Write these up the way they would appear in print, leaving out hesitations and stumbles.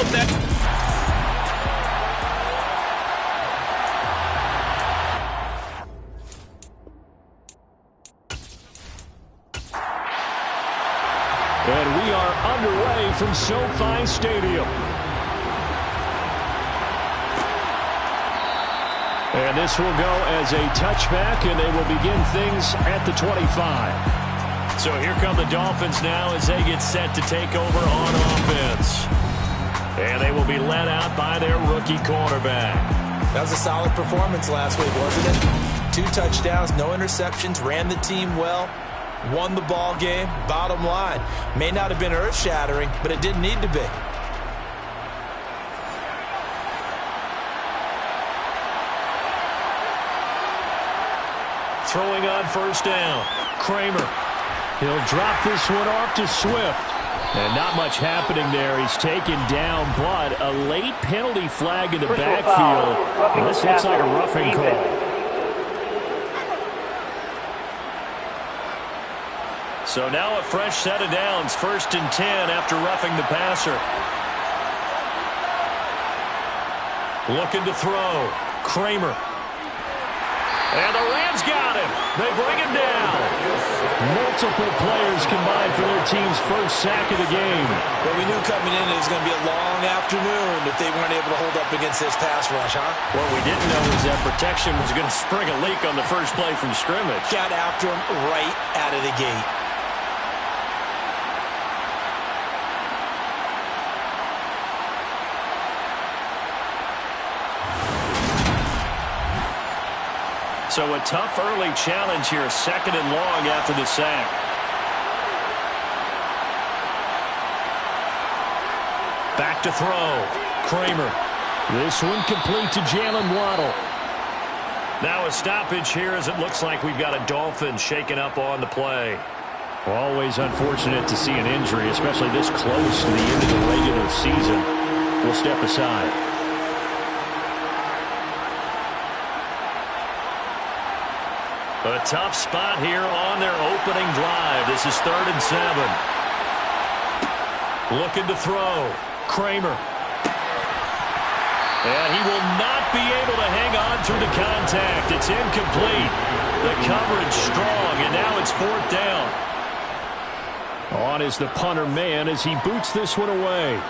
up that. And we are underway from SoFi Stadium. And this will go as a touchback, and they will begin things at the 25. So here come the Dolphins now as they get set to take over on offense. And they will be led out by their rookie quarterback. That was a solid performance last week, wasn't it? 2 touchdowns, no interceptions, ran the team well, won the ball game. Bottom line, may not have been earth-shattering, but it didn't need to be. Throwing on first down. Kramer. He'll drop this one off to Swift. And not much happening there. He's taken down, but a late penalty flag in the backfield. This looks like a roughing call. So now a fresh set of downs. 1st and 10 after roughing the passer. Looking to throw. Kramer. And the Rams got him. They bring him down. Multiple players combined for their team's first sack of the game. Well, we knew coming in it was going to be a long afternoon if they weren't able to hold up against this pass rush, huh? What we didn't know was that protection was going to spring a leak on the first play from scrimmage. Got after him right out of the gate. So a tough early challenge here, 2nd and long after the sack. Back to throw. Kramer. This one complete to Jalen Waddle. Now a stoppage here as it looks like we've got a Dolphin shaken up on the play. Always unfortunate to see an injury, especially this close to the end of the regular season. We'll step aside. A tough spot here on their opening drive. This is 3rd and 7. Looking to throw. Kramer. And he will not be able to hang on through the contact. It's incomplete. The coverage strong, and now it's 4th down. On is the punter man as he boots this one away.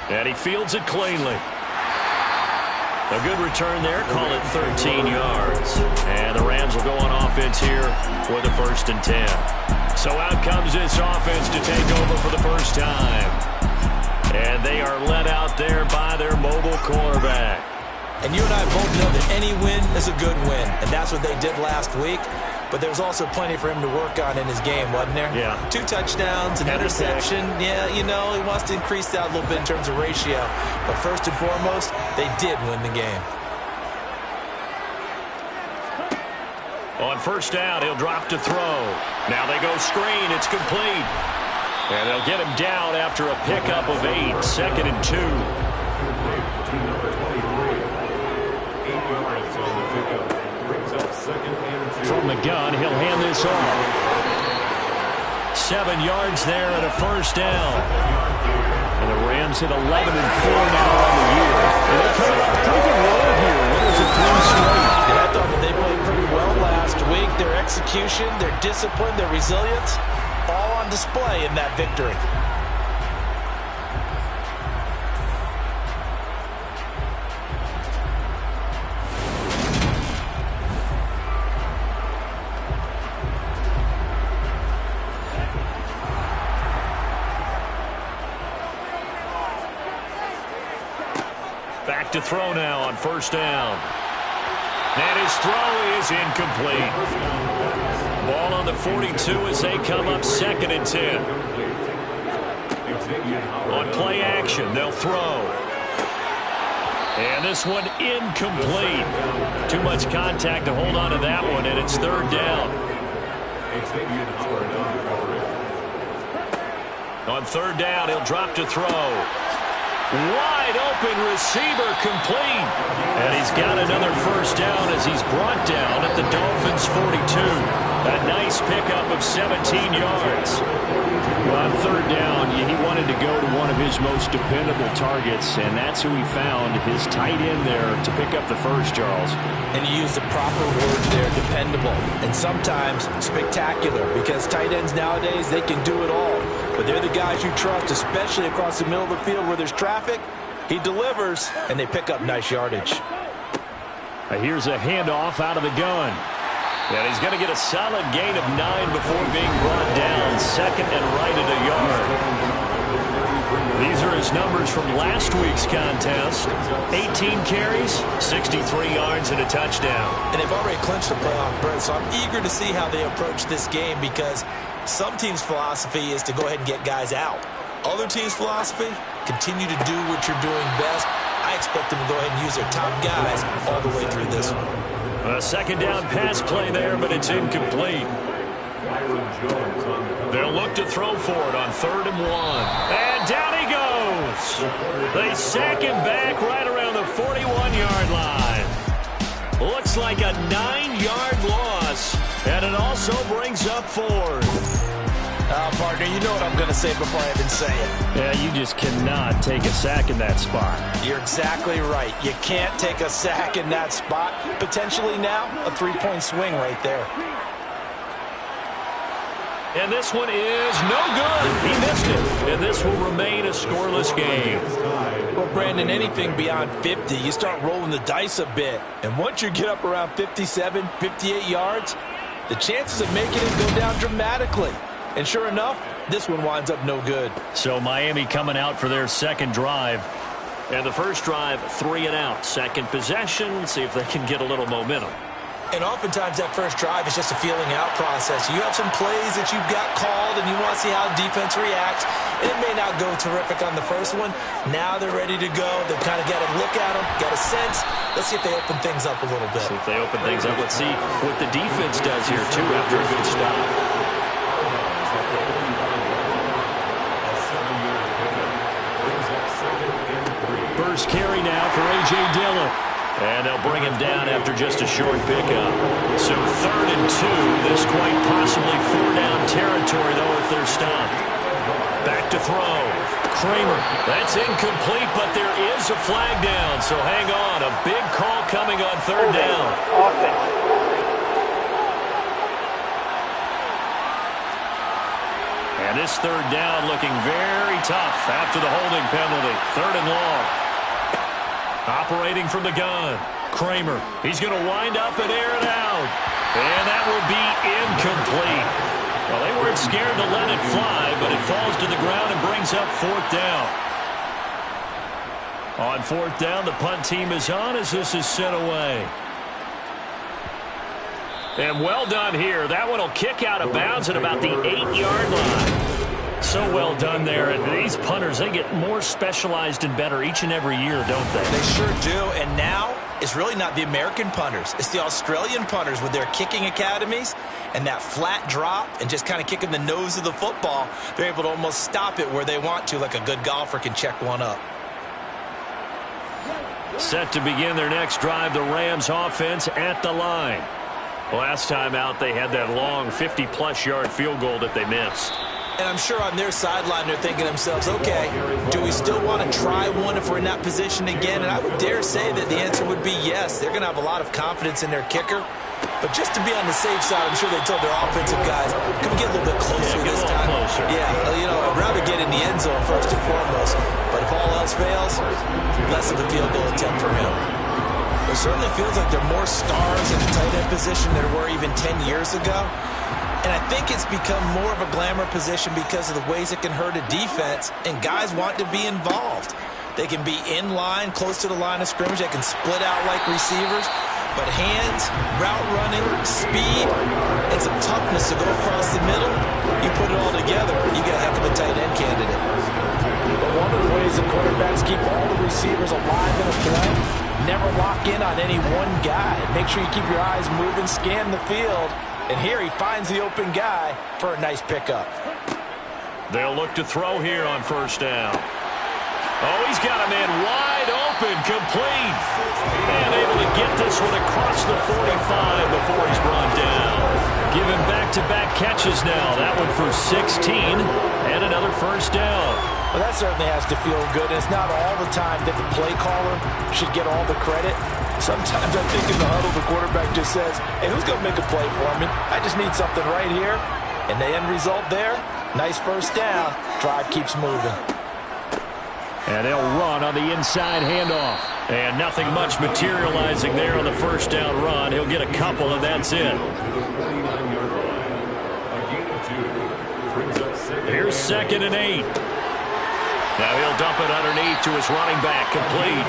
And he fields it cleanly. A good return there. Call it 13 yards. And the Rams will go on offense here for the 1st and 10. So out comes this offense to take over for the first time. And they are led out there by their mobile quarterback. And you and I both know that any win is a good win. And that's what they did last week. But there was also plenty for him to work on in his game, wasn't there? Yeah. 2 touchdowns, an interception. Yeah, you know, he wants to increase that a little bit in terms of ratio. But first and foremost, they did win the game. On first down, he'll drop to throw. Now they go screen. It's complete. And they'll get him down after a pickup of 8. 2nd and 2. From the gun, he'll hand this off. 7 yards there and a first down. And the Rams at 11-4 now on the year. And they're coming up a pretty good roll here. What is it, 3 straight? Yeah, I thought that they played pretty well last week. Their execution, their discipline, their resilience, all on display in that victory. Back to throw now on first down. And his throw is incomplete. Ball on the 42 as they come up 2nd and 10. On play action, they'll throw. And this one incomplete. Too much contact to hold on to that one, and it's 3rd down. On 3rd down, he'll drop to throw. Wide open receiver complete. And he's got another first down as he's brought down at the Dolphins' 42. A nice pickup of 17 yards. Well, on third down, he wanted to go to one of his most dependable targets, and that's who he found, his tight end there, to pick up the first, Charles. And you use the proper word there, dependable, and sometimes spectacular, because tight ends nowadays, they can do it all. But they're the guys you trust, especially across the middle of the field where there's traffic. He delivers, and they pick up nice yardage. Here's a handoff out of the gun. And he's going to get a solid gain of 9 before being brought down. Second and right at a yard. These are his numbers from last week's contest. 18 carries, 63 yards, and a touchdown. And they've already clinched the playoff berth, so I'm eager to see how they approach this game because some teams' philosophy is to go ahead and get guys out. Other teams' philosophy, continue to do what you're doing best. I expect them to go ahead and use their top guys all the way through this one. A second down pass play there, but it's incomplete. They'll look to throw for it on 3rd and 1. And down he goes. They sack him back right around the 41-yard line. Looks like a 9-yard loss, and it also brings up 4th. Partner, you know what I'm going to say before I even say it. Yeah, you just cannot take a sack in that spot. You're exactly right. You can't take a sack in that spot. Potentially now, a 3-point swing right there. And this one is no good. He missed it. And this will remain a scoreless game. Well, Brandon, anything beyond 50, you start rolling the dice a bit. And once you get up around 57, 58 yards, the chances of making it go down dramatically. And sure enough, this one winds up no good. So Miami coming out for their second drive. And the first drive, 3 and out. Second possession, see if they can get a little momentum. And oftentimes that first drive is just a feeling out process. You have some plays that you've got called and you want to see how defense reacts. And it may not go terrific on the first one. Now they're ready to go. They've kind of got to look at them, got a sense. Let's see if they open things up a little bit. See if they open things up. Let's see what the defense does here, too, after a good stop. First carry now for A.J. Dillon. And they'll bring him down after just a short pickup. So 3rd and 2. This quite possibly 4-down territory, though, if they're stopped. Back to throw. Kramer. That's incomplete, but there is a flag down. So hang on. A big call coming on 3rd down. And this 3rd down looking very tough after the holding penalty. 3rd and long. Operating from the gun. Kramer. He's going to wind up and air it out. And that will be incomplete. Well, they weren't scared to let it fly, but it falls to the ground and brings up 4th down. On 4th down, the punt team is on as this is sent away. And well done here. That one will kick out of bounds at about the 8-yard line. So well done there. And these punters, they get more specialized and better each and every year, don't they? They sure do. And now it's really not the American punters. It's the Australian punters with their kicking academies and that flat drop and just kind of kicking the nose of the football. They're able to almost stop it where they want to, like a good golfer can check one up. Set to begin their next drive, the Rams offense at the line. Last time out, they had that long 50-plus yard field goal that they missed. And I'm sure on their sideline they're thinking to themselves, okay, do we still want to try one if we're in that position again? And I would dare say that the answer would be yes. They're going to have a lot of confidence in their kicker. But just to be on the safe side, I'm sure they told their offensive guys, can we get a little bit closer this time? Closer. Yeah, you know, I'd rather get in the end zone first and foremost. But if all else fails, less of a field goal attempt for him. It certainly feels like there are more stars in the tight end position than there were even 10 years ago. And I think it's become more of a glamour position because of the ways it can hurt a defense, and guys want to be involved. They can be in line, close to the line of scrimmage. They can split out like receivers. But hands, route running, speed, and some toughness to go across the middle, you put it all together, you got a heck of a tight end candidate. But one of the ways the quarterbacks keep all the receivers alive in a play, never lock in on any one guy. Make sure you keep your eyes moving, scan the field. And here he finds the open guy for a nice pickup. They'll look to throw here on 1st down. Oh, he's got a man wide open, complete. And able to get this one across the 45 before he's brought down. Giving back-to-back catches now. That one for 16 and another first down. Well, that certainly has to feel good. It's not all the time that the play caller should get all the credit. Sometimes I think in the huddle, the quarterback just says, hey, who's going to make a play for me? I just need something right here. And the end result there, nice first down. Drive keeps moving. And they'll run on the inside handoff. And nothing much materializing there on the first down run. He'll get a couple, and that's it. Here's 2nd and 8. Now he'll dump it underneath to his running back, complete.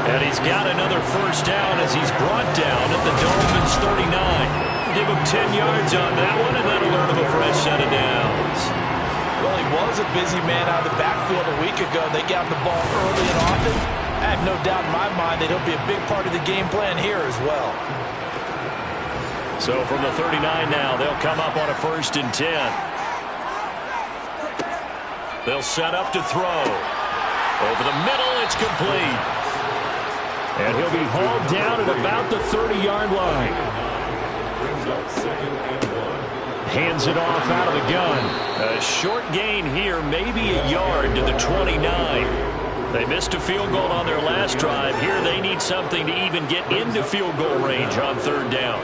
And he's got another first down as he's brought down at the Dolphins' 39. Give him 10 yards on that one, and that'll earn him a fresh set of downs. Well, he was a busy man out of the backfield a week ago. They got the ball early and often. I have no doubt in my mind that he'll be a big part of the game plan here as well. So from the 39 now, they'll come up on a 1st and 10. They'll set up to throw. Over the middle, it's complete. And he'll be hauled down at about the 30-yard line. Hands it off out of the gun. A short gain here, maybe a yard to the 29. They missed a field goal on their last drive. Here they need something to even get into field goal range on 3rd down.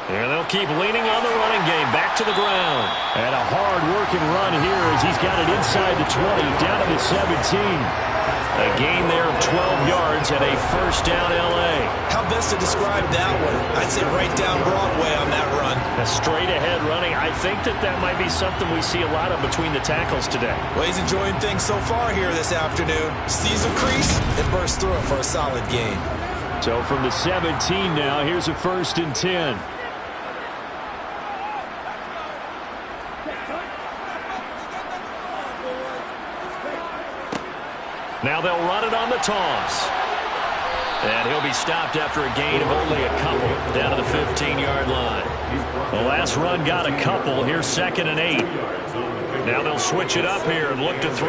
And they'll keep leaning on the running game. Back to the ground. And a hard-working run here as he's got it inside the 20, down to the 17. A gain there of 12 yards and a first down L.A. How best to describe that one? I'd say right down Broadway on that run. A straight-ahead running. I think that might be something we see a lot of between the tackles today. Well, he's enjoying things so far here this afternoon. Sees a crease and bursts through it for a solid gain. So from the 17 now, here's a 1st and 10. Now they'll run it on the toss. And he'll be stopped after a gain of only a couple down to the 15-yard line. The last run got a couple. Here's 2nd and 8. Now they'll switch it up here and look to throw.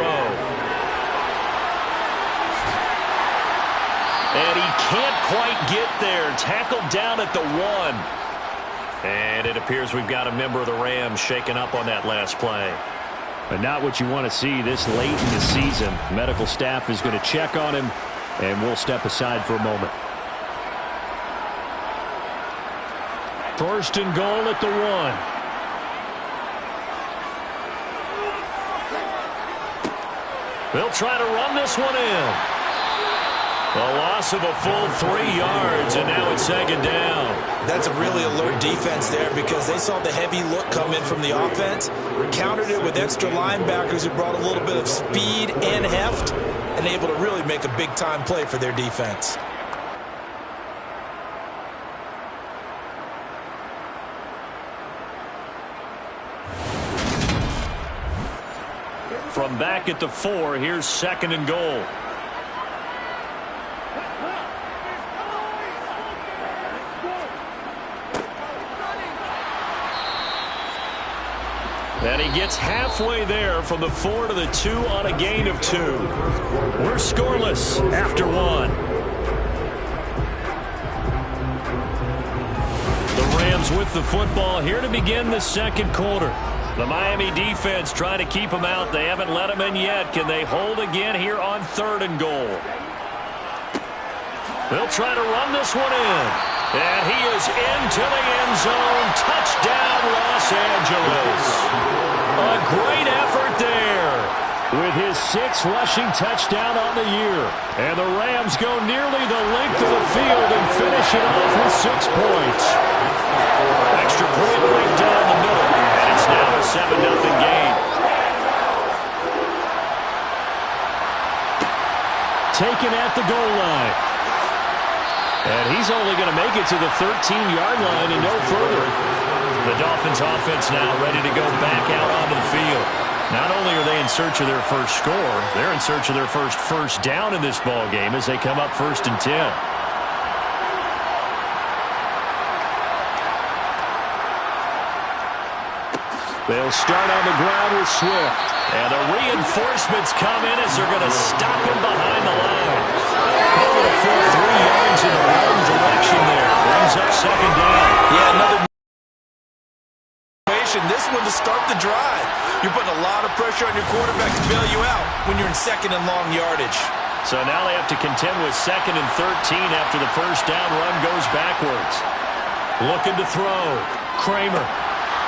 And he can't quite get there. Tackled down at the 1. And it appears we've got a member of the Rams shaken up on that last play. But not what you want to see this late in the season. Medical staff is going to check on him, and we'll step aside for a moment. 1st and goal at the 1. They'll try to run this one in. A loss of a full 3 yards, and now it's 2nd down. That's a really alert defense there because they saw the heavy look come in from the offense, countered it with extra linebackers who brought a little bit of speed and heft, and able to really make a big-time play for their defense. From back at the 4, here's 2nd and goal. And he gets halfway there from the 4 to the 2 on a gain of 2. We're scoreless after 1. The Rams with the football here to begin the 2nd quarter. The Miami defense trying to keep them out. They haven't let them in yet. Can they hold again here on 3rd and goal? They'll try to run this one in. And he is into the end zone. Touchdown, Los Angeles. A great effort there. With his 6th rushing touchdown on the year. And the Rams go nearly the length of the field and finish it off with 6 points. Extra point right down the middle. And it's now a 7-0 game. Taken at the goal line. And he's only going to make it to the 13-yard line and no further. The Dolphins offense now ready to go back out onto the field. Not only are they in search of their first score, they're in search of their first down in this ball game as they come up 1st and 10. They'll start on the ground with Swift. And the reinforcements come in as they're going to stop him behind the line. start the drive. You're putting a lot of pressure on your quarterback to bail you out when you're in second and long yardage. So now they have to contend with 2nd and 13 after the first down run goes backwards. Looking to throw. Kramer.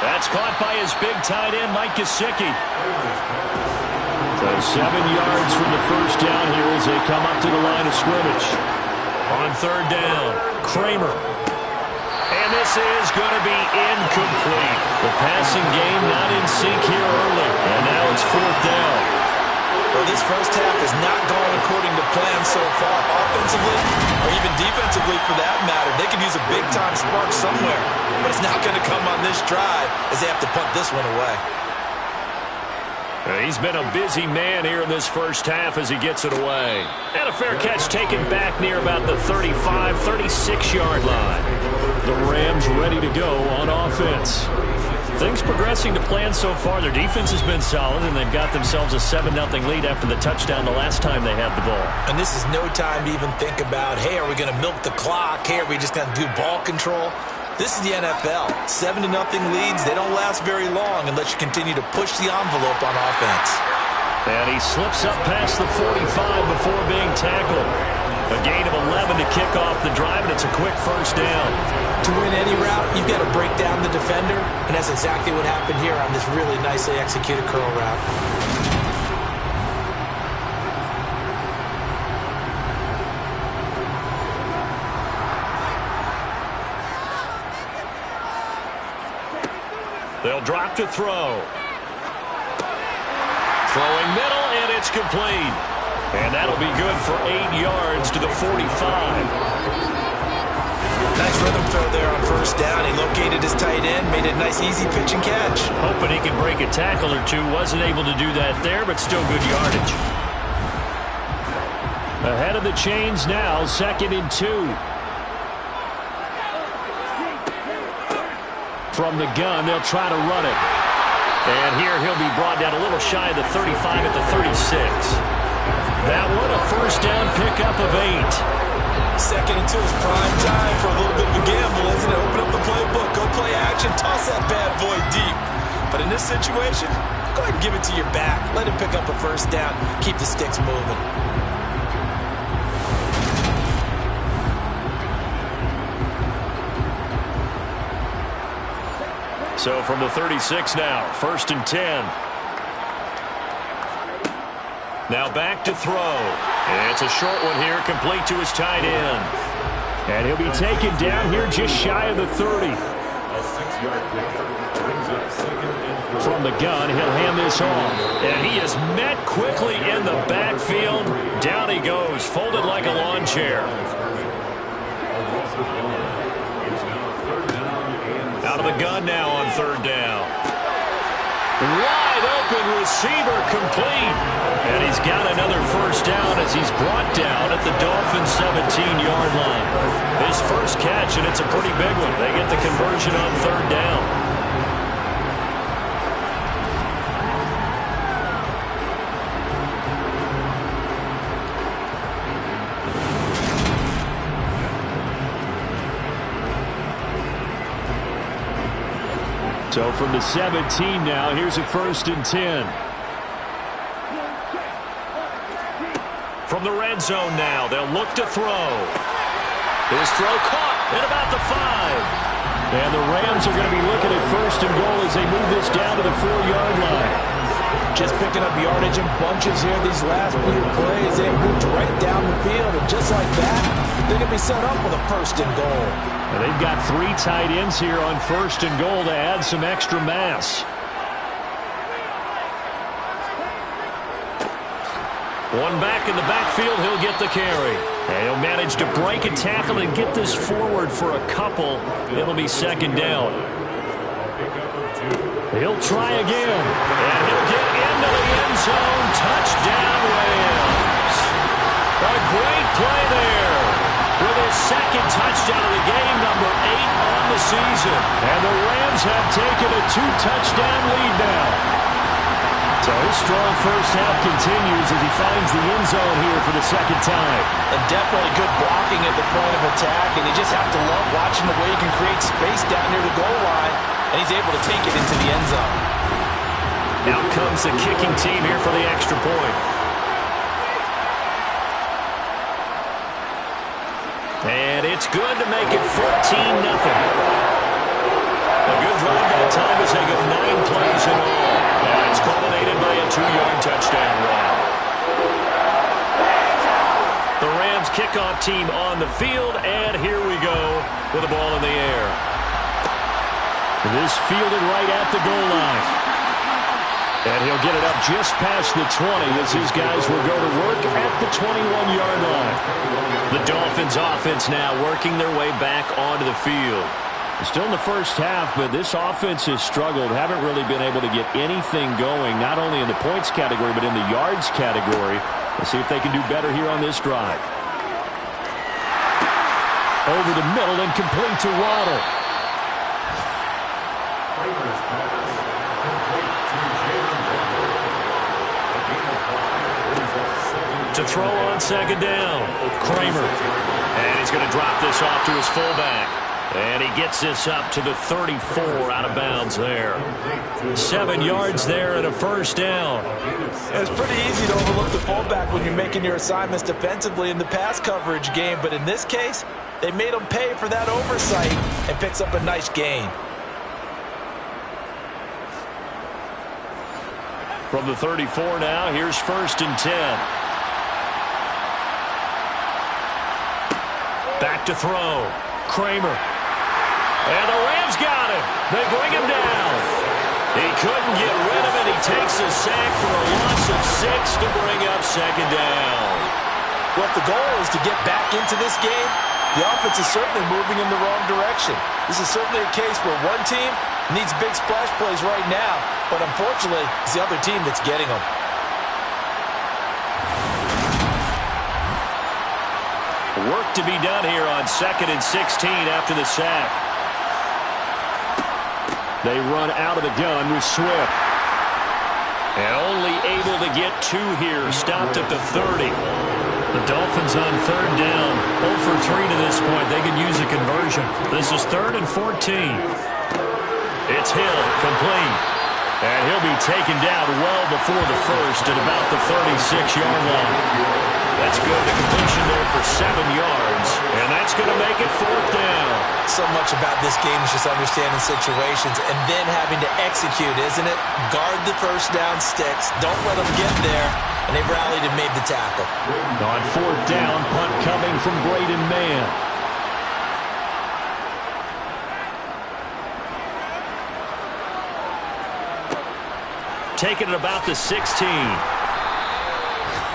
That's caught by his big tight end, Mike Gesicki. So 7 yards from the first down here as they come up to the line of scrimmage. On 3rd down, Kramer. And this is going to be incomplete. The passing game not in sync here early. And now it's 4th down. Well, this first half has not gone according to plan so far. Offensively, or even defensively for that matter, they could use a big-time spark somewhere. But it's not going to come on this drive as they have to punt this one away. He's been a busy man here in this first half as he gets it away. And a fair catch taken back near about the 35, 36-yard line. The Rams ready to go on offense. Things progressing to plan so far. Their defense has been solid, and they've got themselves a 7-0 lead after the touchdown the last time they had the ball. And this is no time to even think about, hey, are we going to milk the clock? Hey, are we just going to do ball control? This is the NFL. 7-0 leads, they don't last very long unless you continue to push the envelope on offense. And he slips up past the 45 before being tackled. A gain of 11 to kick off the drive, and it's a quick first down. To win any route, you've got to break down the defender, and that's exactly what happened here on this really nicely executed curl route. They'll drop to throw. Throwing middle, and it's complete. And that'll be good for 8 yards to the 45. Nice rhythm throw there on first down. He located his tight end, made it a nice easy pitch and catch. Hoping he can break a tackle or two. Wasn't able to do that there, but still good yardage. Ahead of the chains now, 2nd and 2. From the gun, they'll try to run it. And here he'll be brought down a little shy of the 35 at the 36. That one, a first down pickup of 8. 2nd and 2 is prime time for a little bit of a gamble, isn't it? Open up the playbook, go play action, toss that bad boy deep. But in this situation, go ahead and give it to your back. Let him pick up a first down, keep the sticks moving. So from the 36 now, 1st and 10. Now back to throw. And it's a short one here, complete to his tight end. And he'll be taken down here just shy of the 30. From the gun, he'll hand this off. And he is met quickly in the backfield. Down he goes, folded like a lawn chair. Out of the gun now on 3rd down. Wide open receiver complete. And he's got another first down as he's brought down at the Dolphins' 17-yard line. His first catch, and it's a pretty big one. They get the conversion on 3rd down. So from the 17 now, here's a 1st and 10. From the red zone now, they'll look to throw. His throw caught at about the 5. And the Rams are going to be looking at 1st and goal as they move this down to the 4-yard line. Just picking up yardage in bunches here these last few plays. They moved right down the field, and just like that, they're going to be set up with a 1st and goal. And they've got 3 tight ends here on 1st and goal to add some extra mass. One back in the backfield, he'll get the carry. And he'll manage to break a tackle and get this forward for a couple. It'll be 2nd down. He'll try again. And he'll get into the end zone. Touchdown, Rams. A great play there. With his 2nd touchdown of the game, number 8 on the season. And the Rams have taken a 2-touchdown lead now. So his strong first half continues as he finds the end zone here for the 2nd time. And definitely good blocking at the point of attack, and you just have to love watching the way he can create space down near the goal line, and he's able to take it into the end zone. Out comes the kicking team here for the extra point. And it's good to make it 14-0. A good drive that time as they go 9 plays in all. And it's culminated by a 2-yard touchdown run. The Rams kickoff team on the field, and here we go with the ball in the air. This fielded right at the goal line. And he'll get it up just past the 20 as his guys will go to work at the 21-yard line. The Dolphins offense now working their way back onto the field. Still in the first half, but this offense has struggled. Haven't really been able to get anything going, not only in the points category, but in the yards category. Let's see if they can do better here on this drive. Over the middle and complete to Waddle. To throw on second down, Kramer. And he's going to drop this off to his fullback. And he gets this up to the 34 out of bounds there. 7 yards there and a first down. It's pretty easy to overlook the fullback when you're making your assignments defensively in the pass coverage game. But in this case, they made him pay for that oversight and picks up a nice gain. From the 34 now, here's 1st and 10. Back to throw. Kramer. And the Rams got him. They bring him down. He couldn't get rid of it. He takes a sack for a loss of 6 to bring up second down. Well, if the goal is to get back into this game, the offense is certainly moving in the wrong direction. This is certainly a case where one team needs big splash plays right now, but unfortunately, it's the other team that's getting them. Work to be done here on 2nd and 16 after the sack. They run out of the gun with Swift. And only able to get 2 here. Stopped at the 30. The Dolphins on 3rd down. 0 for 3 to this point. They could use a conversion. This is 3rd and 14. It's Hill, complete. And he'll be taken down well before the first at about the 36-yard line. That's good. The completion there for 7 yards. And that's going to make it 4th down. So much about this game is just understanding situations and then having to execute, isn't it? Guard the first down sticks. Don't let them get there. And they rallied and made the tackle. On 4th down, punt coming from Braden Mann. Taking it about the 16.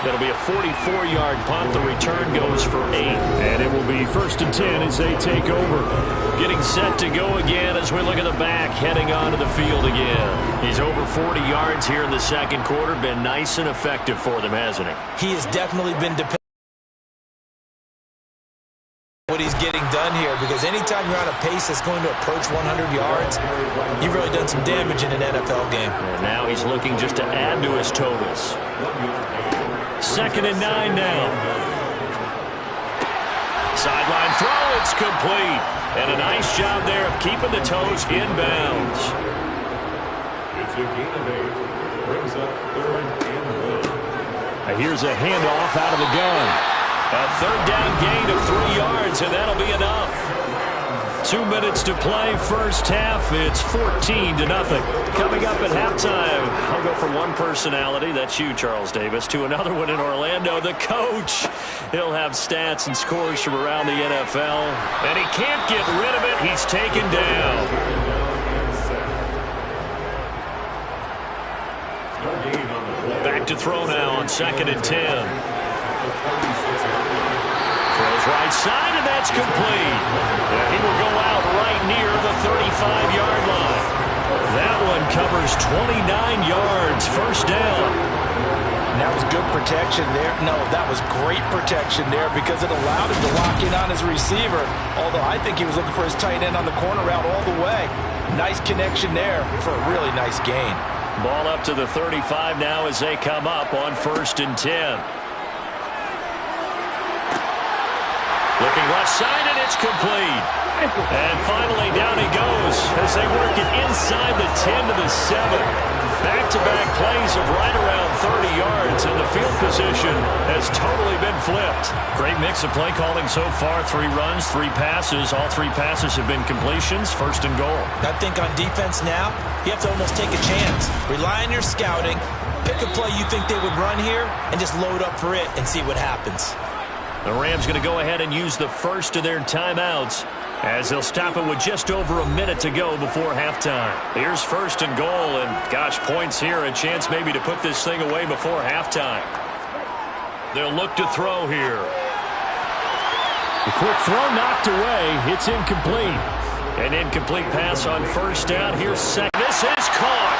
That'll be a 44-yard punt. The return goes for 8. And it will be 1st and 10 as they take over. Getting set to go again as we look at the back, heading onto the field again. He's over 40 yards here in the second quarter. Been nice and effective for them, hasn't he? He has definitely been dependent on what he's getting done here, because anytime you're on a pace that's going to approach 100 yards, you've really done some damage in an NFL game. And now he's looking just to add to his totals. 2nd and 9 now. Sideline throw, it's complete. And a nice job there of keeping the toes inbounds. It's a gain of 8. Brings up 3rd and 1. Here's a handoff out of the gun. A 3rd down gain of 3 yards, and that'll be enough. 2 minutes to play, first half. It's 14-0. Coming up at halftime, I'll go from one personality, that's you, Charles Davis, to another one in Orlando, the coach. He'll have stats and scores from around the NFL, and he can't get rid of it. He's taken down. Back to throw now on 2nd and 10. Throws right side, and that's complete. He will go out right near the 35-yard line. That one covers 29 yards, 1st down. And that was good protection there. No, that was great protection there because it allowed him to lock in on his receiver, although I think he was looking for his tight end on the corner route all the way. Nice connection there for a really nice gain. Ball up to the 35 now as they come up on 1st and 10. Looking left side, and it's complete. And finally, down he goes as they work it inside the 10 to the 7. Back-to-back plays of right around 30 yards, and the field position has totally been flipped. Great mix of play calling so far. 3 runs, 3 passes. All 3 passes have been completions. First and goal. I think on defense now, you have to almost take a chance. Rely on your scouting. Pick a play you think they would run here, and just load up for it and see what happens. The Rams going to go ahead and use the first of their timeouts, as they'll stop it with just over a minute to go before halftime. Here's first and goal, and gosh, points here, a chance maybe to put this thing away before halftime. They'll look to throw here. The quick throw knocked away. It's incomplete. An incomplete pass on first down. Here's second. This is caught.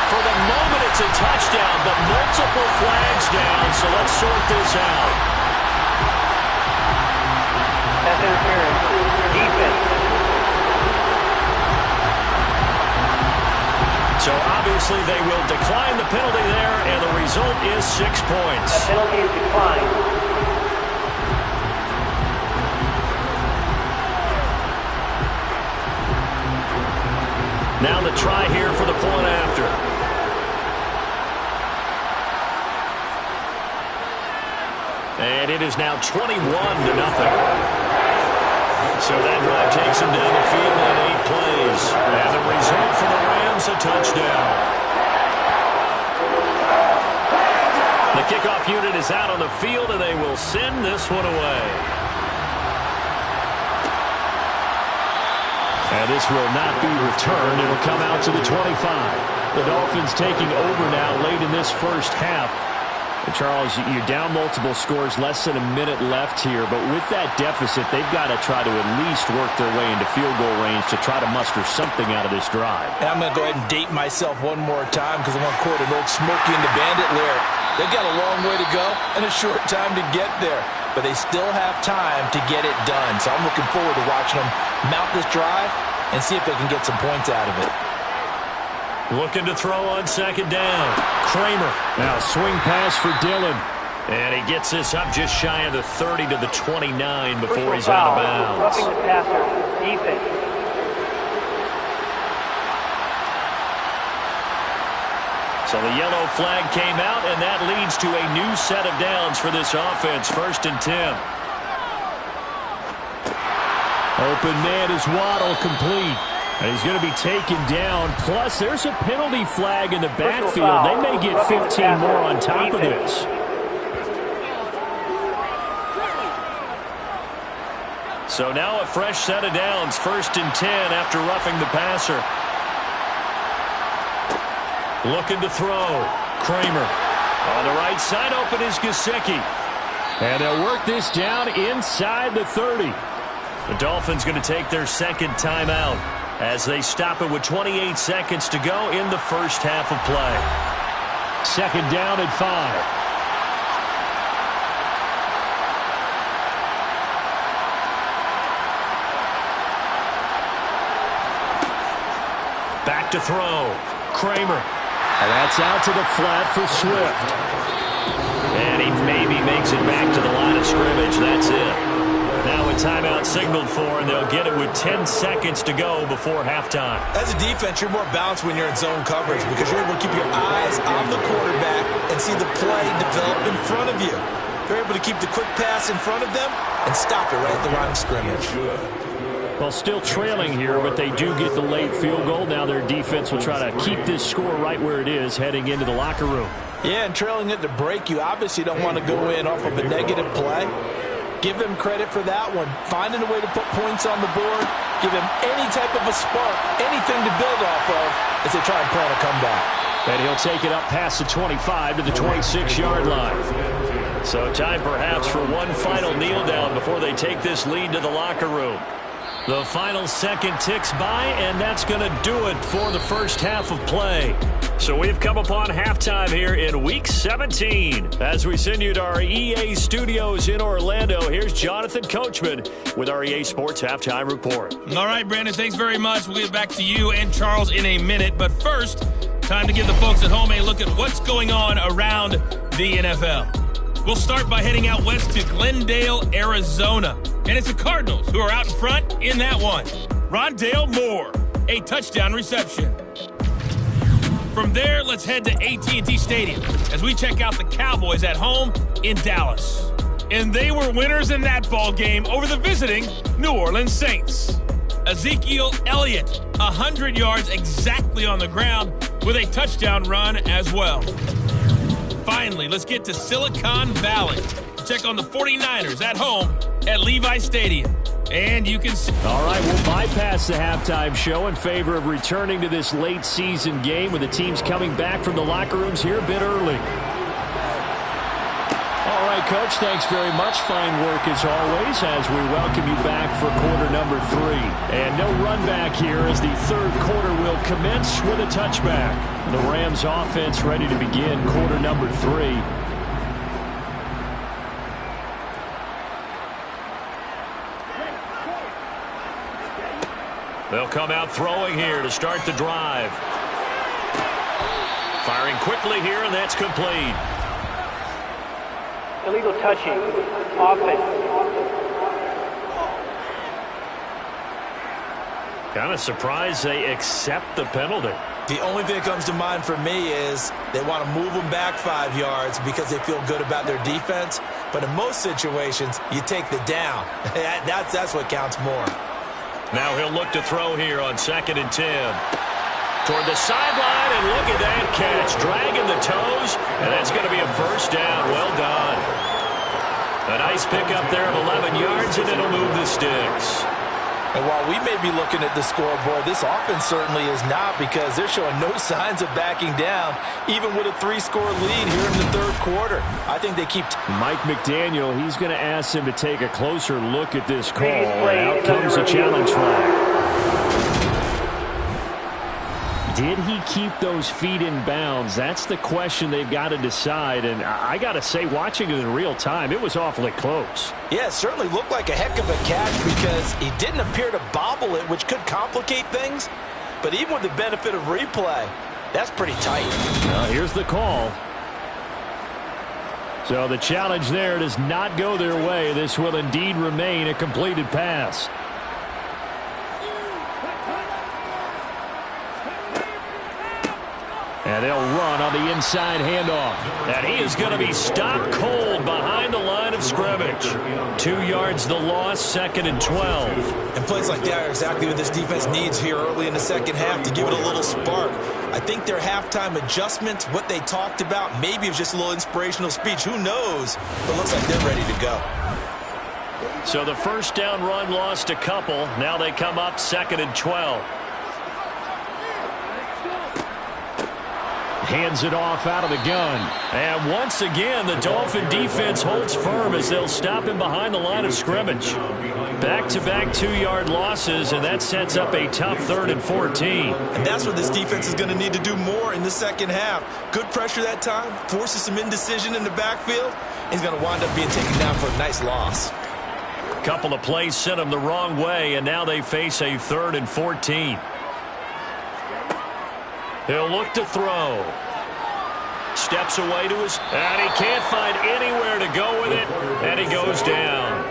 For the moment, it's a touchdown, but multiple flags down, so let's sort this out. That's interference. Defense. So obviously they will decline the penalty there, and the result is 6 points. The penalty is declined. Now the try here for the point after. And it is now 21-0. So that drive takes him down the field in 8 plays. And the result for the Rams, a touchdown. The kickoff unit is out on the field, and they will send this one away. And this will not be returned. It will come out to the 25. The Dolphins taking over now late in this first half. And Charles, you're down multiple scores, less than a minute left here. But with that deficit, they've got to try to at least work their way into field goal range to try to muster something out of this drive. And I'm going to go ahead and date myself one more time because I want to quote an old Smokey and the Bandit lyric. They've got a long way to go and a short time to get there. But they still have time to get it done. So I'm looking forward to watching them mount this drive and see if they can get some points out of it. Looking to throw on second down. Kramer. Now swing pass for Dillon. And he gets this up just shy of the 30 to the 29 before Personal he's out of foul. bounds. Roughing the passer. Defense. So the yellow flag came out, and that leads to a new set of downs for this offense. 1st and 10. Open man is Waddle, complete. And he's going to be taken down. Plus, there's a penalty flag in the backfield. They may get 15 more on top of this. So now a fresh set of downs. 1st and 10 after roughing the passer. Looking to throw. Kramer. On the right side, open is Gesicki. And they'll work this down inside the 30. The Dolphins going to take their second timeout as they stop it with 28 seconds to go in the first half of play. 2nd down and 5. Back to throw. Kramer. And that's out to the flat for Swift. And he maybe makes it back to the line of scrimmage. That's it. Now a timeout signaled for, and they'll get it with 10 seconds to go before halftime. As a defense, you're more balanced when you're in zone coverage because you're able to keep your eyes on the quarterback and see the play develop in front of you. You're able to keep the quick pass in front of them and stop it right at the line of scrimmage. Well, still trailing here, but they do get the late field goal. Now their defense will try to keep this score right where it is heading into the locker room. Yeah, and trailing it to break, you obviously don't want to go in off of a negative play. Give them credit for that one. Finding a way to put points on the board. Give them any type of a spark, anything to build off of as they try and plan a comeback. And he'll take it up past the 25 to the 26-yard line. So time perhaps for one final kneel down before they take this lead to the locker room. The final second ticks by, and that's going to do it for the first half of play. So we've come upon halftime here in Week 17. As we send you to our EA studios in Orlando, here's Jonathan Coachman with our EA Sports Halftime Report. All right, Brandon, thanks very much. We'll get back to you and Charles in a minute. But first, time to give the folks at home a look at what's going on around the NFL. We'll start by heading out west to Glendale, Arizona. And it's the Cardinals who are out in front in that one. Rondale Moore, a touchdown reception. From there, let's head to AT&T Stadium as we check out the Cowboys at home in Dallas. And they were winners in that ball game over the visiting New Orleans Saints. Ezekiel Elliott, 100 yards exactly on the ground with a touchdown run as well. Finally, let's get to Silicon Valley to check on the 49ers at home at Levi Stadium. And you can see. All right, we'll bypass the halftime show in favor of returning to this late season game with the teams coming back from the locker rooms here a bit early. All right, Coach, thanks very much. Fine work as always as we welcome you back for quarter number 3. And no run back here as the third quarter will commence with a touchback. The Rams offense ready to begin quarter number 3. They'll come out throwing here to start the drive. Firing quickly here, and that's complete. Illegal touching. Offense. Kind of surprised they accept the penalty. The only thing that comes to mind for me is they want to move them back 5 yards because they feel good about their defense. But in most situations, you take the down. That's what counts more. Now he'll look to throw here on 2nd and 10. Toward the sideline, and look at that catch. Dragging the toes, and that's going to be a first down. Well done. A nice pickup there of 11 yards, and it'll move the sticks. And while we may be looking at the scoreboard, this offense certainly is not, because they're showing no signs of backing down, even with a 3-score lead here in the third quarter. I think they keep... Mike McDaniel, he's going to ask him to take a closer look at this call. And out comes a challenge flag. Did he keep those feet in bounds? That's the question they've got to decide. And I got to say, watching it in real time, it was awfully close. Yeah, it certainly looked like a heck of a catch because he didn't appear to bobble it, which could complicate things. But even with the benefit of replay, that's pretty tight. Now here's the call. So the challenge there does not go their way. This will indeed remain a completed pass. And they'll run on the inside handoff. And he is going to be stopped cold behind the line of scrimmage. 2 yards the loss, 2nd and 12. And plays like that are exactly what this defense needs here early in the second half to give it a little spark. I think their halftime adjustments, what they talked about, maybe it was just a little inspirational speech. Who knows? But it looks like they're ready to go. So the first down run lost a couple. Now they come up 2nd and 12. Hands it off out of the gun. And once again, the Dolphin defense holds firm as they'll stop him behind the line of scrimmage. Back-to-back 2-yard losses, and that sets up a tough 3rd and 14. And that's what this defense is going to need to do more in the second half. Good pressure that time, forces some indecision in the backfield. He's going to wind up being taken down for a nice loss. Couple of plays sent him the wrong way, and now they face a 3rd and 14. He'll look to throw. Steps away to his... And he can't find anywhere to go with it. And he goes down.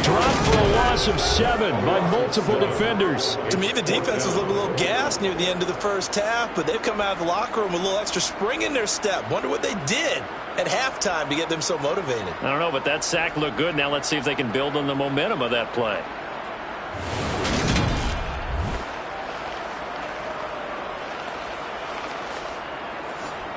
Dropped for a loss of 7 by multiple defenders. To me, the defense was looking a little gassed near the end of the first half, but they've come out of the locker room with a little extra spring in their step. Wonder what they did at halftime to get them so motivated. I don't know, but that sack looked good. Now let's see if they can build on the momentum of that play.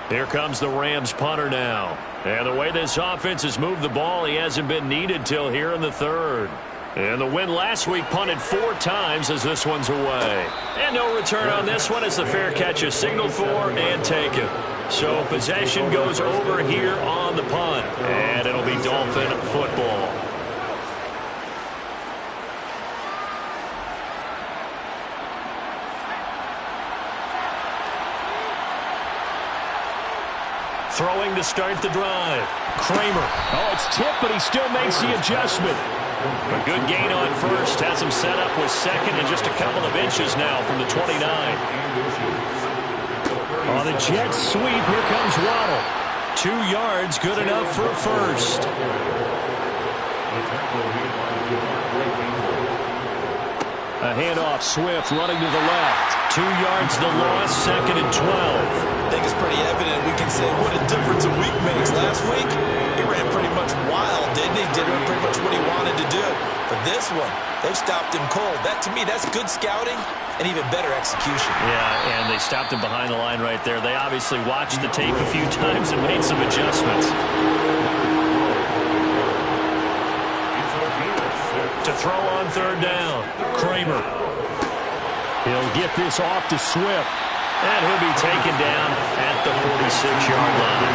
Here comes the Rams punter now. And the way this offense has moved the ball, he hasn't been needed till here in the third. And the win last week punted 4 times as this one's away. And no return on this one as the fair catch is signaled for and taken. So possession goes over here on the punt. And it'll be Dolphin football. Throwing to start the drive. Kramer. Oh, it's tipped, but he still makes the adjustment. A good gain on first. Has him set up with 2nd and just a couple of inches now from the 29. On the jet sweep, here comes Waddle. 2 yards, good enough for a first. A handoff, Swift running to the left. 2 yards the loss, 2nd and 12. think it's pretty evident. We can say what a difference a week makes. Last week, he ran pretty much wild, didn't he? Did pretty much what he wanted to do. But this one, they've stopped him cold. That, to me, that's good scouting and even better execution. Yeah, and they stopped him behind the line right there. They obviously watched the tape a few times and made some adjustments. To throw on third down, Kramer. He'll get this off to Swift. And he'll be taken down at the 46-yard line.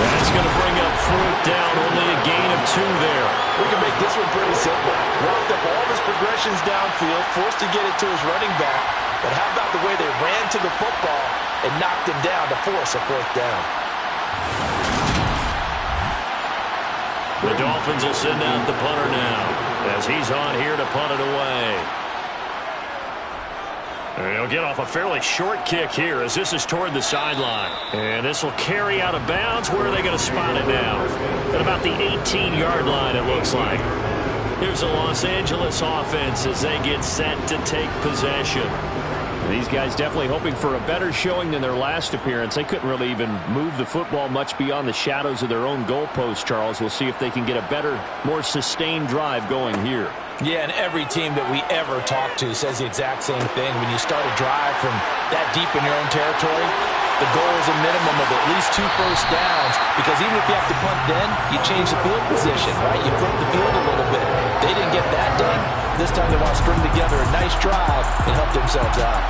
That's going to bring up fourth down, only a gain of 2 there. We can make this one pretty simple. Walked up all of his progressions downfield, forced to get it to his running back. But how about the way they ran to the football and knocked him down to force a fourth down? The Dolphins will send out the punter now as he's on here to punt it away. He'll get off a fairly short kick here as this is toward the sideline. And this will carry out of bounds. Where are they going to spot it now? At about the 18-yard line, it looks like. Here's the Los Angeles offense as they get set to take possession. These guys definitely hoping for a better showing than their last appearance. They couldn't really even move the football much beyond the shadows of their own goalpost, Charles. We'll see if they can get a better, more sustained drive going here. Yeah, and every team that we ever talk to says the exact same thing. When you start a drive from that deep in your own territory, the goal is a minimum of at least 2 first downs, because even if you have to punt then, you change the field position, right? You flip the field a little bit. They didn't get that done. This time they want to string together a nice drive and help themselves out.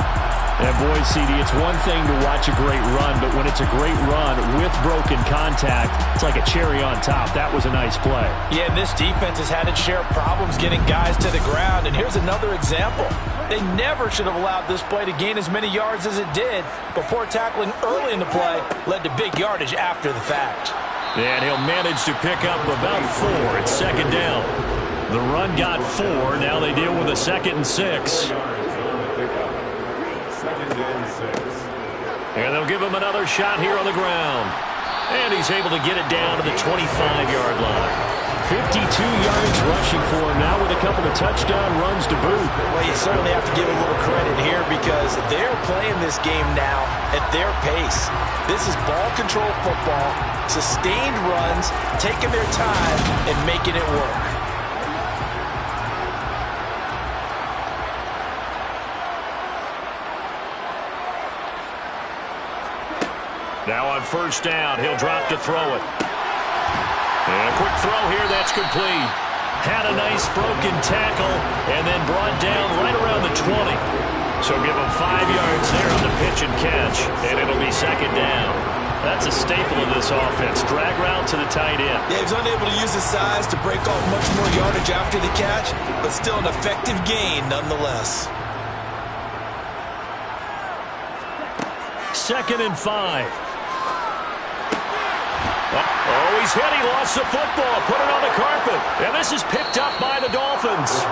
And boy, CD, it's one thing to watch a great run, but when it's a great run with broken contact, it's like a cherry on top. That was a nice play. Yeah, and this defense has had its share of problems getting guys to the ground. And here's another example. They never should have allowed this play to gain as many yards as it did. But poor tackling early in the play led to big yardage after the fact. And he'll manage to pick up about 4. It's second down. The run got 4. Now they deal with a 2nd and 6. And they'll give him another shot here on the ground. And he's able to get it down to the 25-yard line. 52 yards rushing for him now with a couple of touchdown runs to boot. Well, you certainly have to give a little credit here because they're playing this game now at their pace. This is ball control football, sustained runs, taking their time and making it work. Now on first down, he'll drop to throw it. And a quick throw here, that's complete. Had a nice broken tackle and then brought down right around the 20. So give him 5 yards there on the pitch and catch, and it'll be second down. That's a staple of this offense. Drag route to the tight end. Yeah, he's unable to use his size to break off much more yardage after the catch, but still an effective gain nonetheless. 2nd and 5. Oh, he's hit. He lost the football. Put it on the carpet. And this is picked up by the Dolphins.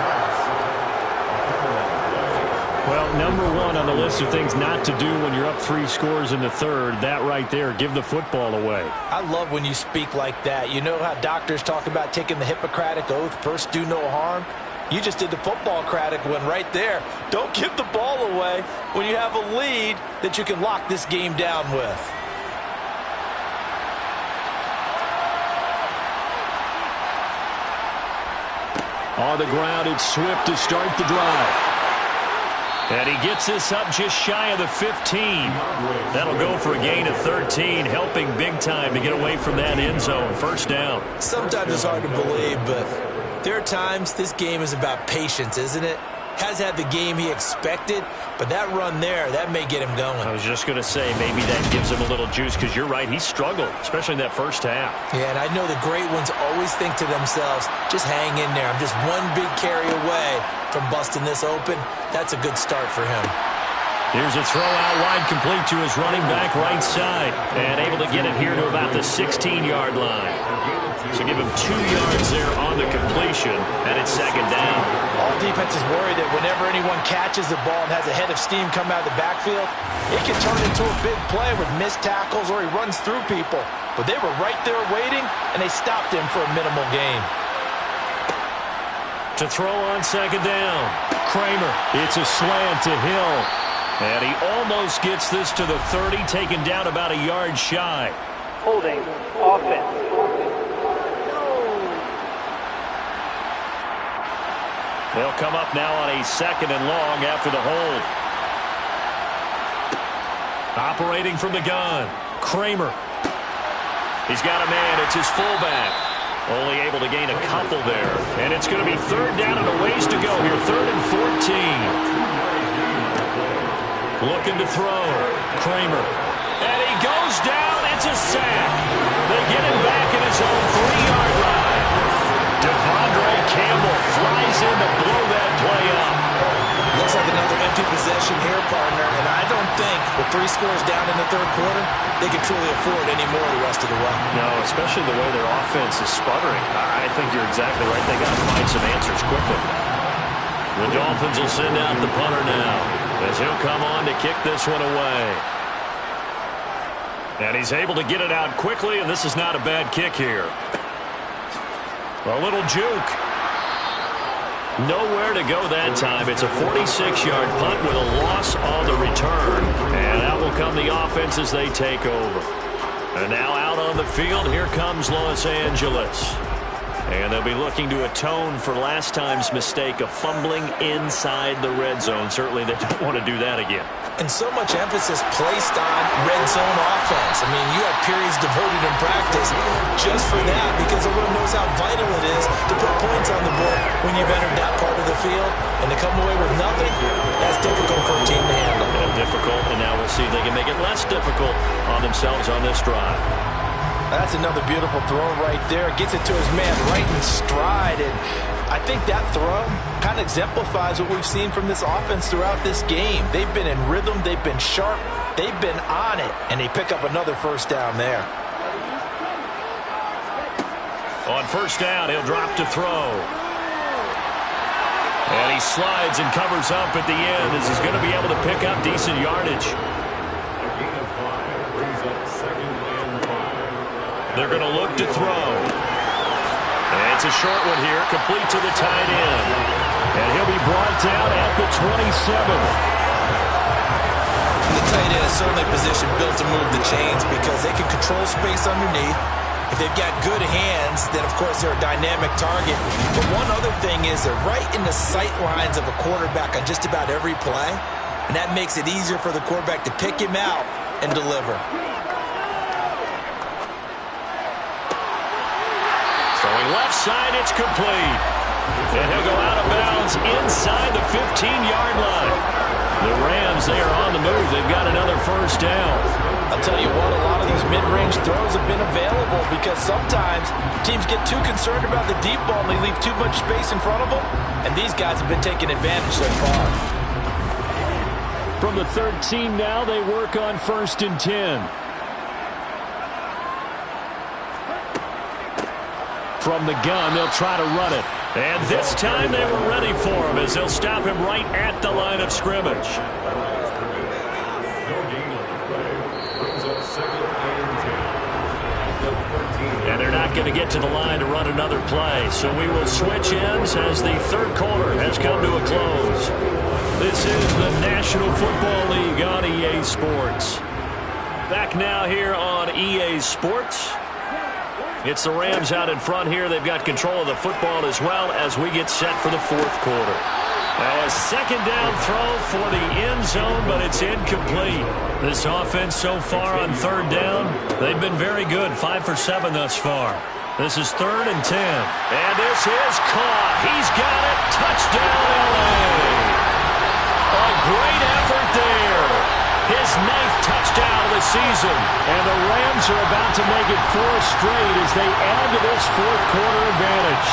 Well, number 1 on the list of things not to do when you're up 3 scores in the third, that right there, give the football away. I love when you speak like that. You know how doctors talk about taking the Hippocratic Oath, first do no harm? You just did the football-cratic one right there. Don't give the ball away when you have a lead that you can lock this game down with. On the ground, it's Swift to start the drive. And he gets this up just shy of the 15. That'll go for a gain of 13, helping big time to get away from that end zone. First down. Sometimes it's hard to believe, but there are times this game is about patience, isn't it? Has had the game he expected, but that run there, that may get him going. I was just going to say, maybe that gives him a little juice, because you're right, he struggled, especially in that first half. Yeah, and I know the great ones always think to themselves, just hang in there. I'm just one big carry away from busting this open. That's a good start for him. Here's a throw out wide, complete to his running back right side, and able to get it here to about the 16-yard line. So give him 2 yards there on the completion, and it's second down. All defenses worry that whenever anyone catches the ball and has a head of steam come out of the backfield, it can turn into a big play with missed tackles or he runs through people. But they were right there waiting, and they stopped him for a minimal gain. To throw on second down, Kramer. It's a slant to Hill. And he almost gets this to the 30, taken down about a yard shy. Holding offense. They'll come up now on a 2nd and long after the hold. Operating from the gun, Kramer. He's got a man. It's his fullback. Only able to gain a couple there. And it's going to be 3rd down and a ways to go here. 3rd and 14. Looking to throw. Kramer. And he goes down. It's a sack. They get him back in his own 3-yard line. Devondre Campbell flies in to blow that play up. Looks like another empty possession here, partner, and I don't think with 3 scores down in the 3rd quarter, they can truly afford any more the rest of the way. No, especially the way their offense is sputtering. I think you're exactly right. They got to find some answers quickly. The Dolphins will send out the punter now as he'll come on to kick this one away. And he's able to get it out quickly, and this is not a bad kick here. A little juke. Nowhere to go that time. It's a 46-yard punt with a loss on the return. And out will come the offense as they take over. And now out on the field, here comes Los Angeles. And they'll be looking to atone for last time's mistake of fumbling inside the red zone. Certainly they don't want to do that again. And so much emphasis placed on red zone offense. I mean, you have periods devoted in practice just for that because everyone knows how vital it is to put points on the board when you've entered that part of the field. And to come away with nothing, that's difficult for a team to handle. And difficult, and now we'll see if they can make it less difficult on themselves on this drive. That's another beautiful throw right there. Gets it to his man right in stride. And I think that throw kind of exemplifies what we've seen from this offense throughout this game. They've been in rhythm. They've been sharp. They've been on it. And they pick up another 1st down there. On 1st down, he'll drop to throw. And he slides and covers up at the end as he's going to be able to pick up decent yardage. They're going to look to throw. And it's a short one here, complete to the tight end. And he'll be brought down at the 27. The tight end is certainly a position built to move the chains because they can control space underneath. If they've got good hands, then of course they're a dynamic target. But one other thing is they're right in the sight lines of a quarterback on just about every play. And that makes it easier for the quarterback to pick him out and deliver. Throwing left side, it's complete. And he'll go out of bounds inside the 15-yard line. The Rams, they are on the move. They've got another 1st down. I'll tell you what, a lot of these mid-range throws have been available because sometimes teams get too concerned about the deep ball and they leave too much space in front of them. And these guys have been taking advantage so far. From the 13 now, they work on 1st and 10. From the gun, they'll try to run it. And this time they were ready for him as they'll stop him right at the line of scrimmage. And they're not going to get to the line to run another play. So we will switch ends as the 3rd quarter has come to a close. This is the National Football League on EA Sports. Back now here on EA Sports. It's the Rams out in front here. They've got control of the football as well as we get set for the 4th quarter. Now a 2nd down throw for the end zone, but it's incomplete. This offense so far on 3rd down, they've been very good. 5 for 7 thus far. This is 3rd and 10. And this is caught. He's got it. Touchdown, LA. A great effort there. His 9th touchdown of the season. And the Rams are about to make it 4 straight as they add to this 4th quarter advantage.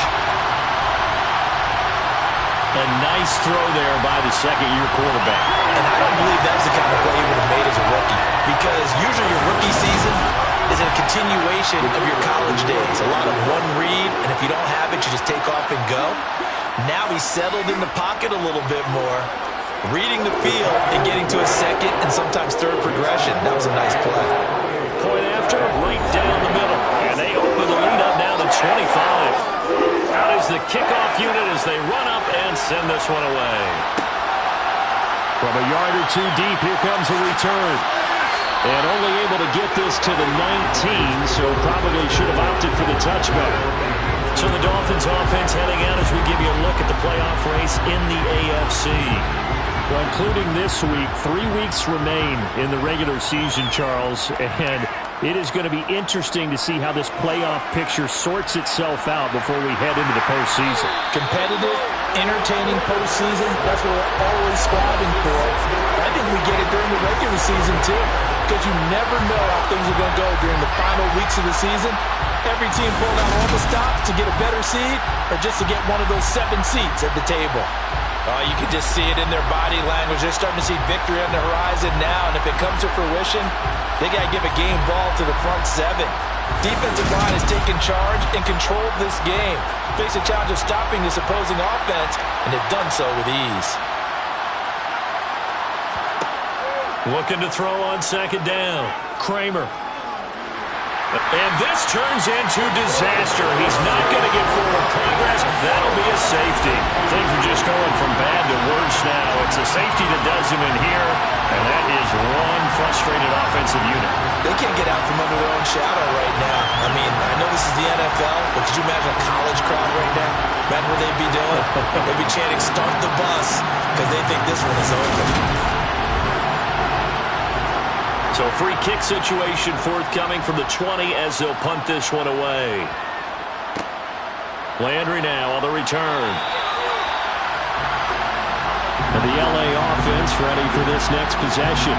A nice throw there by the 2nd-year quarterback. And I don't believe that was the kind of play he would have made as a rookie. Because usually your rookie season is a continuation of your college days. A lot of one read, and if you don't have it, you just take off and go. Now he's settled in the pocket a little bit more, reading the field and getting to a 2nd and sometimes 3rd progression. That was a nice play. Point after, right down the middle. And they open the lead up now to 25. Out is the kickoff unit as they run up and send this one away. From a yard or two deep, here comes a return. And only able to get this to the 19, so probably should have opted for the touchback. So the Dolphins offense heading out as we give you a look at the playoff race in the AFC. Well, including this week, 3 weeks remain in the regular season, Charles, and it is going to be interesting to see how this playoff picture sorts itself out before we head into the postseason. Competitive, entertaining postseason, that's what we're always striving for. I think we get it during the regular season, too, because you never know how things are going to go during the final weeks of the season. Every team pulled out all the stops to get a better seed or just to get one of those 7 seats at the table. You can just see it in their body language. They're starting to see victory on the horizon now, and if it comes to fruition, they got to give a game ball to the front 7. Defensive line has taken charge and controlled this game. Face a challenge of stopping this opposing offense, and they've done so with ease. Looking to throw on second down. Kramer. And this turns into disaster. He's not going to get forward progress. That'll be a safety. Things are just going from bad to worse now. It's a safety that does him in here, and that is one frustrated offensive unit. They can't get out from under their own shadow right now. I mean, I know this is the NFL, but could you imagine a college crowd right now? Imagine what they'd be doing. They'd be chanting, "Start the bus," because they think this one is over. So free kick situation forthcoming from the 20 as they'll punt this one away. Landry now on the return. And the LA offense ready for this next possession.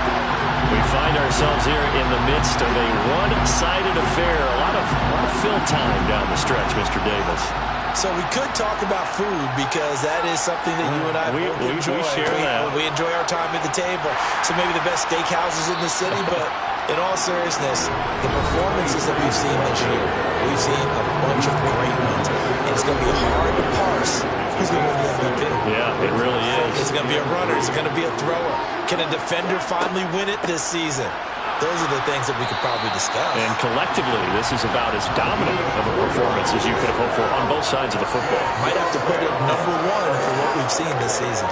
We find ourselves here in the midst of a one-sided affair. A lot of fill time down the stretch, Mr. Davis. So we could talk about food because that is something that you and I both enjoy. We share that. We enjoy our time at the table. So maybe the best steakhouses in the city, but in all seriousness, the performances that we've seen this year, we've seen a bunch of great ones. And it's going to be hard to parse who's going to win the MVP. Yeah, it really is. It's going to be a runner. It's going to be a thrower. Can a defender finally win it this season? Those are the things that we could probably discuss. And collectively, this is about as dominant of a performance as you could have hoped for on both sides of the football. Might have to put it #1 for what we've seen this season.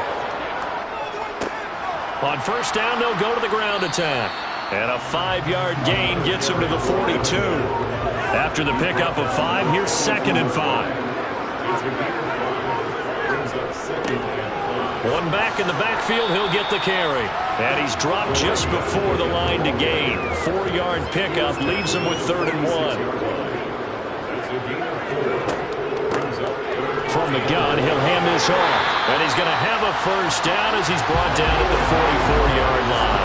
On first down, they'll go to the ground attack. And a 5-yard gain gets them to the 42. After the pickup of 5, here's 2nd and 5. One back in the backfield, he'll get the carry. And he's dropped just before the line to gain. 4-yard pickup leaves him with 3rd and 1. From the gun, he'll hand this off. And he's going to have a first down as he's brought down at the 44-yard line.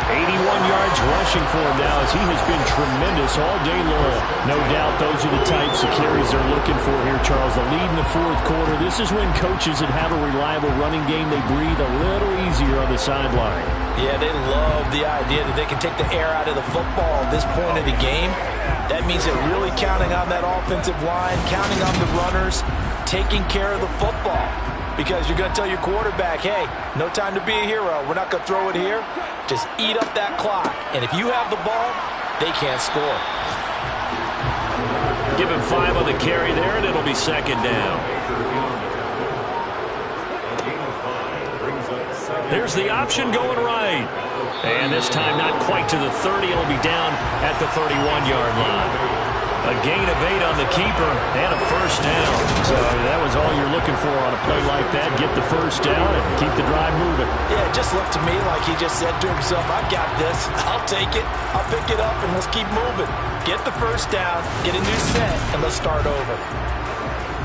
81 yards rushing for him now as he has been tremendous all day long. No doubt those are the types of carries they're looking for here, Charles. The lead in the 4th quarter. This is when coaches that have a reliable running game, they breathe a little easier on the sideline. Yeah, they love the idea that they can take the air out of the football at this point of the game. That means they're really counting on that offensive line, counting on the runners, taking care of the football. Because you're going to tell your quarterback, hey, no time to be a hero. We're not going to throw it here. Just eat up that clock. And if you have the ball, they can't score. Give him 5 on the carry there, and it'll be 2nd down. Here's the option going right. And this time not quite to the 30. It'll be down at the 31-yard line. A gain of 8 on the keeper and a first down. So that was all you're looking for on a play like that. Get the first down and keep the drive moving. Yeah, it just looked to me like he just said to himself, I've got this. I'll take it. I'll pick it up, and let's keep moving. Get the first down, get a new set, and let's start over.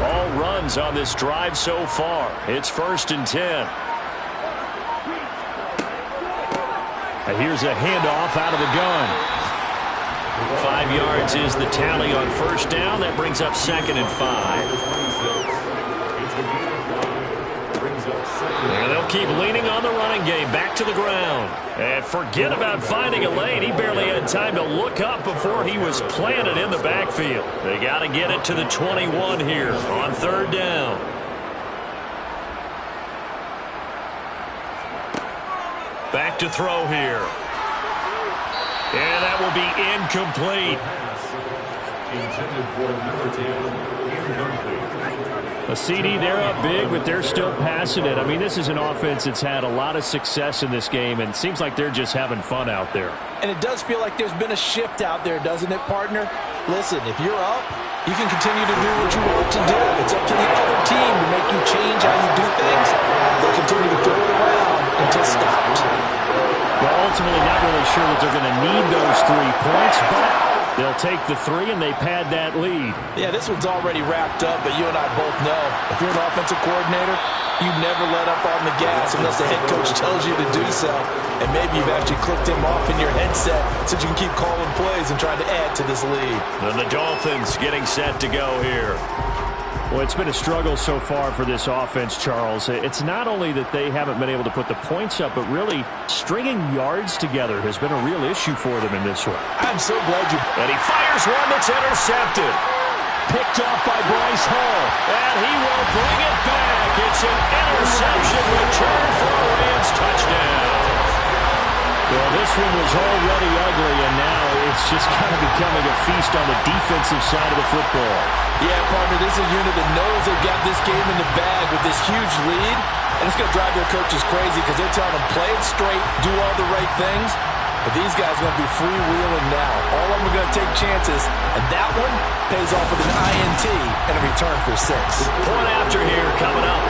All runs on this drive so far. It's 1st and 10. And here's a handoff out of the gun. 5 yards is the tally on first down. That brings up 2nd and 5. And they'll keep leaning on the running game. Back to the ground. And forget about finding a lane. He barely had time to look up before he was planted in the backfield. They got to get it to the 21 here on 3rd down. Back to throw here. And that will be incomplete. Intended for number 10, incomplete. A CD, they're up big, but they're still passing it. I mean, this is an offense that's had a lot of success in this game, and it seems like they're just having fun out there. And it does feel like there's been a shift out there, doesn't it, partner? Listen, if you're up, you can continue to do what you want to do. It's up to the other team to make you change how you do things. They'll continue to throw it around until stopped. Well, ultimately, not really sure that they're going to need those 3 points, but they'll take the 3 and they pad that lead. Yeah, this one's already wrapped up, but you and I both know if you're an offensive coordinator, you never let up on the gas unless the head coach tells you to do so. And maybe you've actually clicked him off in your headset so you can keep calling plays and trying to add to this lead. And the Dolphins getting set to go here. Well, it's been a struggle so far for this offense, Charles. It's not only that they haven't been able to put the points up, but really stringing yards together has been a real issue for them in this one. I'm so glad you... And he fires one that's intercepted. Picked off by Bryce Hall. And he will bring it back. It's an interception return for a Rams touchdown. Well, this one was already ugly, and now it's just kind of becoming a feast on the defensive side of the football. Yeah, partner, this is a unit that knows they've got this game in the bag with this huge lead, and it's going to drive their coaches crazy because they're telling them play it straight, do all the right things, but these guys are going to be freewheeling now. All of them are going to take chances, and that one pays off with an INT and a return for 6. Point after here coming up.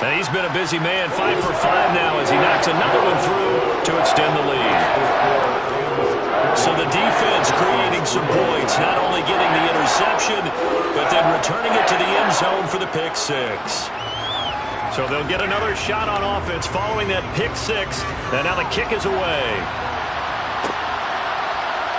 And he's been a busy man, 5 for 5 now as he knocks another one through to extend the lead. So the defense creating some points, not only getting the interception, but then returning it to the end zone for the pick 6. So they'll get another shot on offense following that pick 6, and now the kick is away.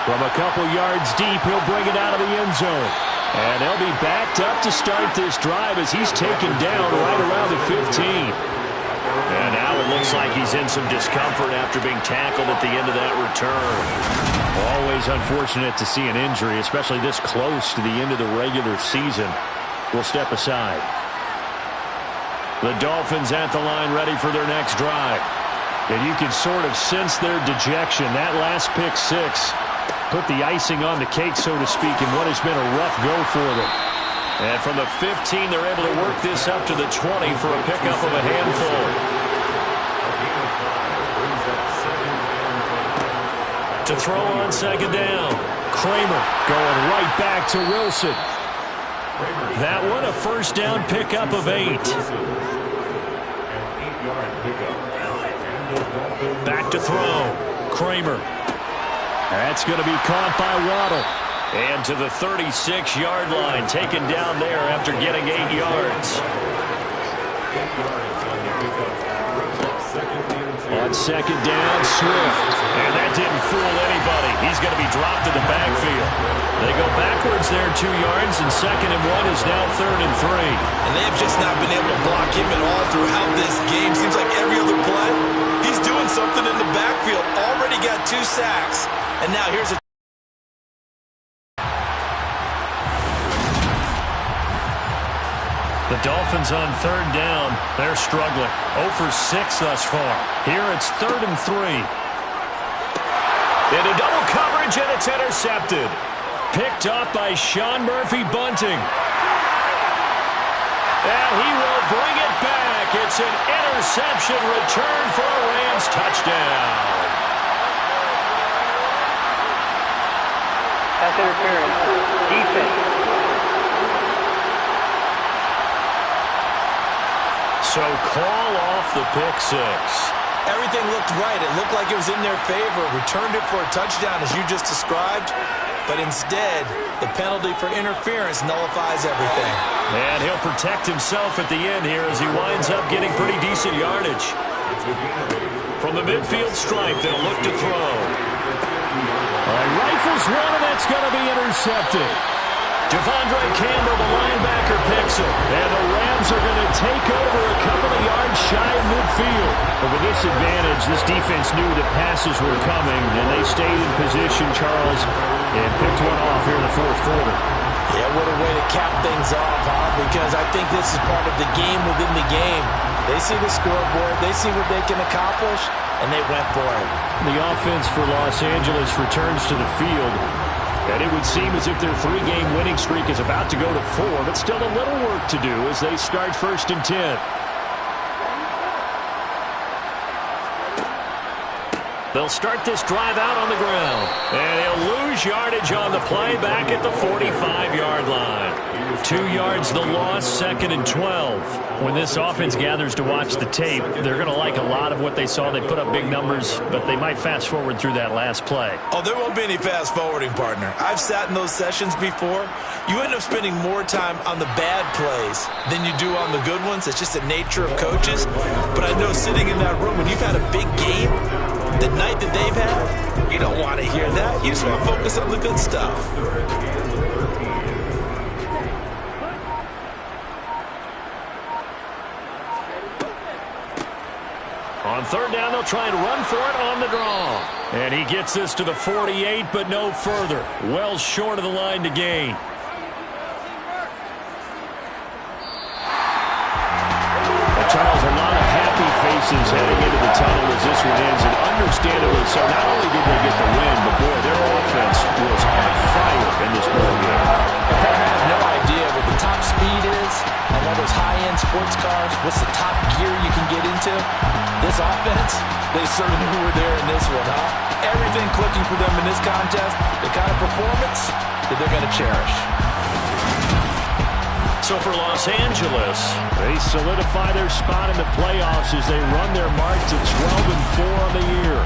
From a couple yards deep, he'll bring it out of the end zone. And they'll be backed up to start this drive as he's taken down right around the 15. And now it looks like he's in some discomfort after being tackled at the end of that return. Always unfortunate to see an injury, especially this close to the end of the regular season. We'll step aside. The Dolphins at the line ready for their next drive. And you can sort of sense their dejection. That last pick 6 put the icing on the cake, so to speak, in what has been a rough go for them. And from the 15, they're able to work this up to the 20 for a pickup of a handful. To throw on second down. Kramer going right back to Wilson. That one, a first down pickup of 8. Back to throw. Kramer. That's going to be caught by Waddle. And to the 36-yard line, taken down there after getting 8 yards. On second down, Swift. And that didn't fool anybody. He's going to be dropped in the backfield. They go backwards there 2 yards, and 2nd and 1 is now 3rd and 3. And they have just not been able to block him at all throughout this game. Seems like every other play, he's doing something in the backfield. Already got 2 sacks. And now here's a... The Dolphins on 3rd down. They're struggling. 0 for 6 thus far. Here it's 3rd and 3. Into double coverage, and it's intercepted. Picked up by Sean Murphy-Bunting. And he will bring it back. It's an interception return for a Rams touchdown. Pass interference. Defense. So call off the pick 6. Everything looked right. It looked like it was in their favor. Returned it for a touchdown, as you just described. But instead, the penalty for interference nullifies everything. And he'll protect himself at the end here as he winds up getting pretty decent yardage. From the midfield stripe, they'll look to throw. Rifles one, and that's going to be intercepted. Devondre Campbell, the linebacker, picks it. And the Rams are going to take over a couple of yards shy of midfield. But with this advantage, this defense knew that passes were coming, and they stayed in position, Charles, and picked one off here in the 4th quarter. Yeah, what a way to cap things off, huh? Because I think this is part of the game within the game. They see the scoreboard, they see what they can accomplish, and they went for it. The offense for Los Angeles returns to the field, and it would seem as if their 3-game winning streak is about to go to 4, but still a little work to do as they start 1st and 10. They'll start this drive out on the ground. And he'll lose yardage on the play back at the 45-yard line. 2 yards the loss, 2nd and 12. When this offense gathers to watch the tape, they're going to like a lot of what they saw. They put up big numbers, but they might fast forward through that last play. Oh, there won't be any fast forwarding, partner. I've sat in those sessions before. You end up spending more time on the bad plays than you do on the good ones. It's just the nature of coaches. But I know sitting in that room, when you've had a big game, the night that they've had, you don't want to hear that. You just want to focus on the good stuff. On 3rd down, they'll try and run for it on the draw. And he gets this to the 48, but no further. Well short of the line to gain. Charles, a lot of happy faces heading into the tunnel as this one ends, and understandably so. Not only did they get the win, but boy, their offense was on fire in this ball game. I have no idea what the top speed is on one of those high-end sports cars. What's the top gear you can get into? This offense, they certainly were there in this one, huh? Everything clicking for them in this contest, the kind of performance that they're going to cherish. So for Los Angeles, they solidify their spot in the playoffs as they run their march to 12-4 on the year.